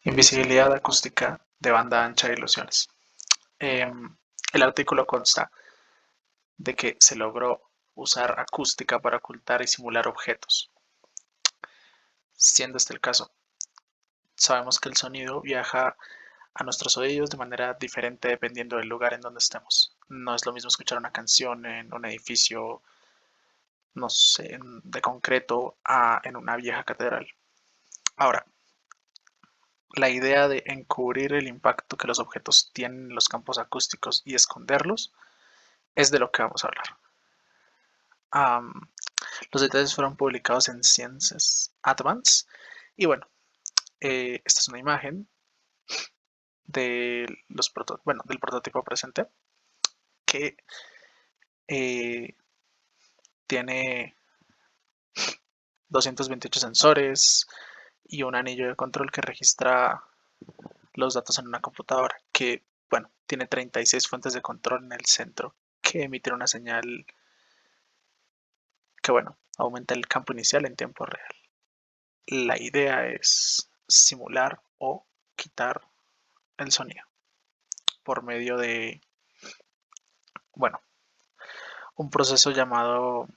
Invisibilidad acústica de banda ancha de ilusiones. El artículo consta de que se logró usar acústica para ocultar y simular objetos. Siendo este el caso, sabemos que el sonido viaja a nuestros oídos de manera diferente dependiendo del lugar en donde estemos. No es lo mismo escuchar una canción en un edificio, no sé, de concreto en una vieja catedral. Ahora, la idea de encubrir el impacto que los objetos tienen en los campos acústicos y esconderlos es de lo que vamos a hablar. Los detalles fueron publicados en Sciences Advance y bueno, esta es una imagen de del prototipo presente que tiene 228 sensores y un anillo de control que registra los datos en una computadora que, bueno, tiene 36 fuentes de control en el centro que emiten una señal que, bueno, aumenta el campo inicial en tiempo real. La idea es simular o quitar el sonido por medio de, bueno, un proceso llamado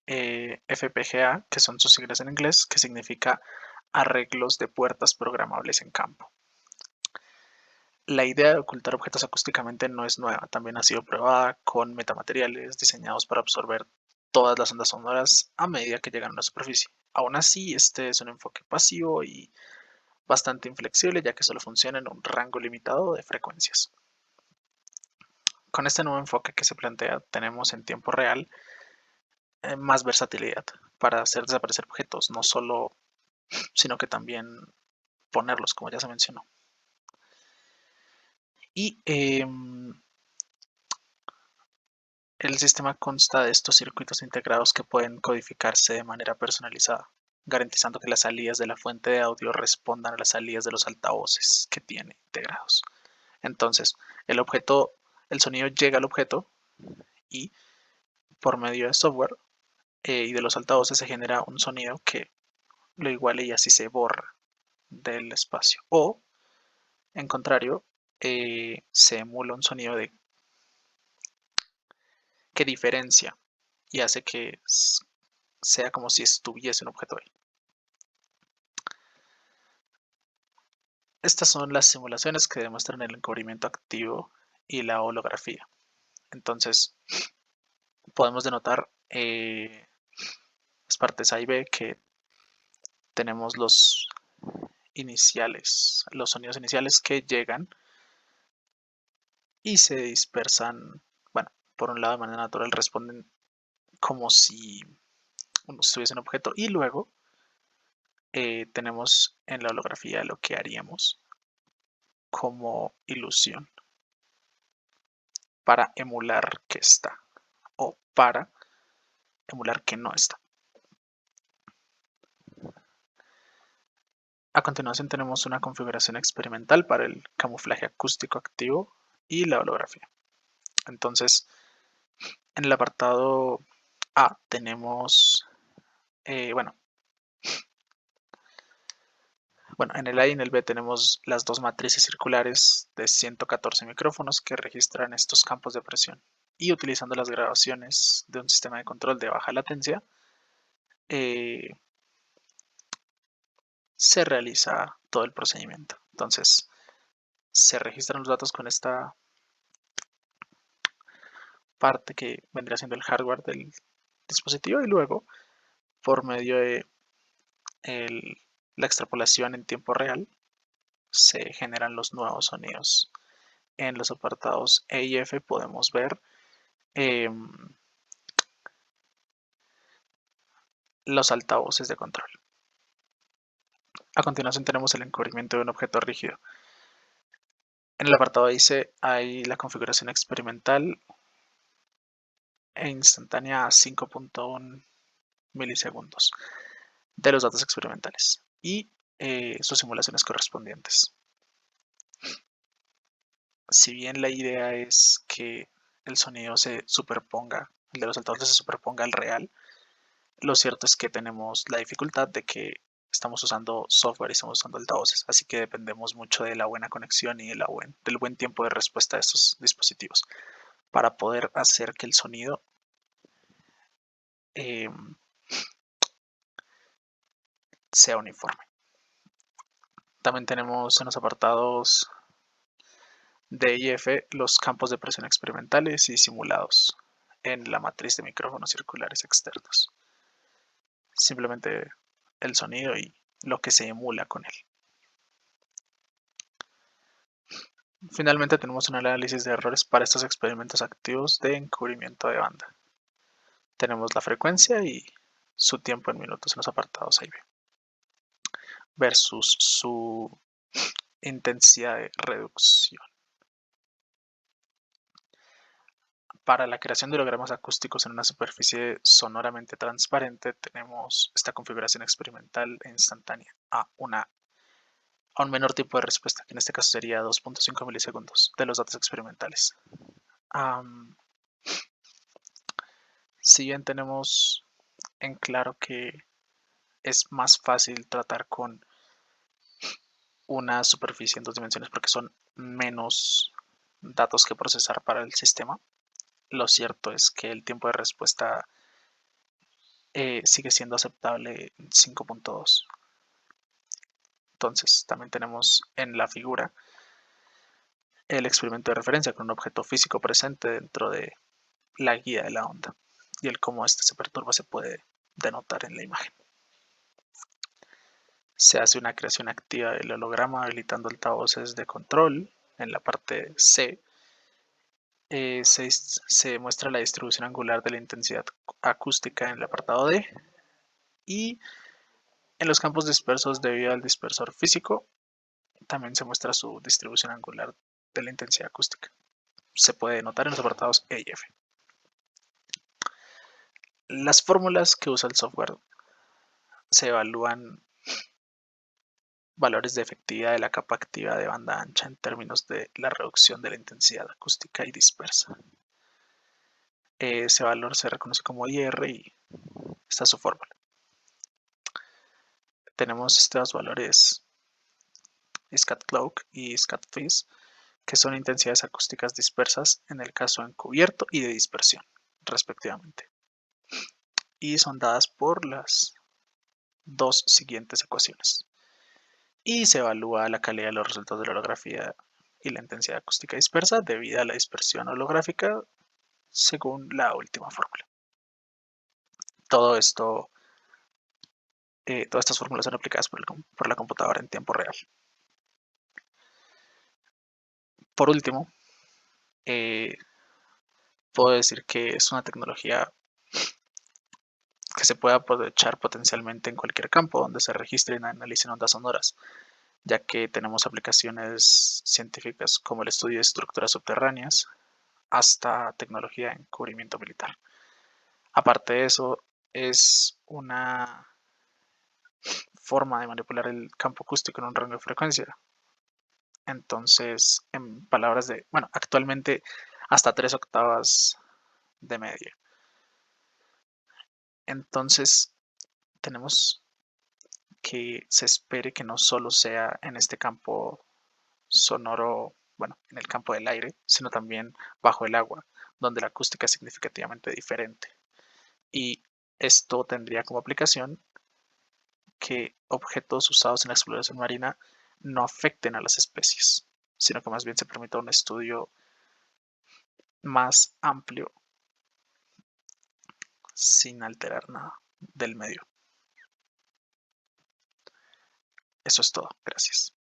FPGA, que son sus siglas en inglés, que significa arreglos de puertas programables en campo. La idea de ocultar objetos acústicamente no es nueva, también ha sido probada con metamateriales diseñados para absorber todas las ondas sonoras a medida que llegan a la superficie. Aún así, este es un enfoque pasivo y bastante inflexible, ya que solo funciona en un rango limitado de frecuencias. Con este nuevo enfoque que se plantea, tenemos en tiempo real más versatilidad para hacer desaparecer objetos, no solo, sino que también ponerlos, como ya se mencionó. Y el sistema consta de estos circuitos integrados que pueden codificarse de manera personalizada, garantizando que las salidas de la fuente de audio respondan a las salidas de los altavoces que tiene integrados. Entonces, el sonido llega al objeto y por medio de software y de los altavoces se genera un sonido que lo iguale y así se borra del espacio. O, en contrario, se emula un sonido que diferencia y hace que sea como si estuviese un objeto ahí. Estas son las simulaciones que demuestran el encubrimiento activo y la holografía. Entonces, podemos denotar las partes A y B que tenemos los sonidos iniciales que llegan y se dispersan, bueno, por un lado de manera natural responden como si uno estuviese un objeto y luego tenemos en la holografía lo que haríamos como ilusión para emular que está o para emular que no está. A continuación tenemos una configuración experimental para el camuflaje acústico activo y la holografía. Entonces, en el apartado A tenemos, bueno, en el A y en el B tenemos las dos matrices circulares de 114 micrófonos que registran estos campos de presión. Y utilizando las grabaciones de un sistema de control de baja latencia, se realiza todo el procedimiento. Entonces, se registran los datos con esta parte que vendría siendo el hardware del dispositivo y luego, por medio de la extrapolación en tiempo real, se generan los nuevos sonidos. En los apartados E y F podemos ver los altavoces de control. A continuación tenemos el encubrimiento de un objeto rígido. En el apartado C hay la configuración experimental e instantánea a 5.1 milisegundos de los datos experimentales y sus simulaciones correspondientes. Si bien la idea es que el sonido se superponga, el de los altavoces se superponga al real, lo cierto es que tenemos la dificultad de que estamos usando software y estamos usando altavoces, así que dependemos mucho de la buena conexión y del buen tiempo de respuesta de estos dispositivos para poder hacer que el sonido sea uniforme. También tenemos en los apartados D y F los campos de presión experimentales y simulados en la matriz de micrófonos circulares externos. Simplemente el sonido y lo que se emula con él. Finalmente tenemos un análisis de errores para estos experimentos activos de encubrimiento de banda. Tenemos la frecuencia y su tiempo en minutos en los apartados A y B, versus su intensidad de reducción. Para la creación de hologramas acústicos en una superficie sonoramente transparente tenemos esta configuración experimental e instantánea a un menor tiempo de respuesta, que en este caso sería 2.5 milisegundos de los datos experimentales. Si bien tenemos en claro que es más fácil tratar con una superficie en 2 dimensiones porque son menos datos que procesar para el sistema, lo cierto es que el tiempo de respuesta sigue siendo aceptable en 5.2. Entonces también tenemos en la figura el experimento de referencia con un objeto físico presente dentro de la guía de la onda y el cómo este se perturba se puede denotar en la imagen. Se hace una creación activa del holograma habilitando altavoces de control. En la parte C se muestra la distribución angular de la intensidad acústica en el apartado D, y en los campos dispersos debido al dispersor físico también se muestra su distribución angular de la intensidad acústica. Se puede notar en los apartados E y F. Las fórmulas que usa el software se evalúan valores de efectividad de la capa activa de banda ancha en términos de la reducción de la intensidad acústica y dispersa. Ese valor se reconoce como IR y esta es su fórmula. Tenemos estos valores Scatcloak y Scatfizz, que son intensidades acústicas dispersas en el caso encubierto y de dispersión, respectivamente. Y son dadas por las dos siguientes ecuaciones. Y se evalúa la calidad de los resultados de la holografía y la intensidad acústica dispersa debido a la dispersión holográfica según la última fórmula. Todo esto, todas estas fórmulas son aplicadas por la computadora en tiempo real. Por último, puedo decir que es una tecnología que se puede aprovechar potencialmente en cualquier campo donde se registren y analicen ondas sonoras, ya que tenemos aplicaciones científicas como el estudio de estructuras subterráneas hasta tecnología de encubrimiento militar. Aparte de eso, es una forma de manipular el campo acústico en un rango de frecuencia. Entonces, en palabras de, bueno, actualmente hasta 3 octavas de media. Entonces, tenemos que se espere que no solo sea en este campo sonoro, bueno, en el campo del aire, sino también bajo el agua, donde la acústica es significativamente diferente. Y esto tendría como aplicación que objetos usados en la exploración marina no afecten a las especies, sino que más bien se permita un estudio más amplio sin alterar nada del medio. Eso es todo. Gracias.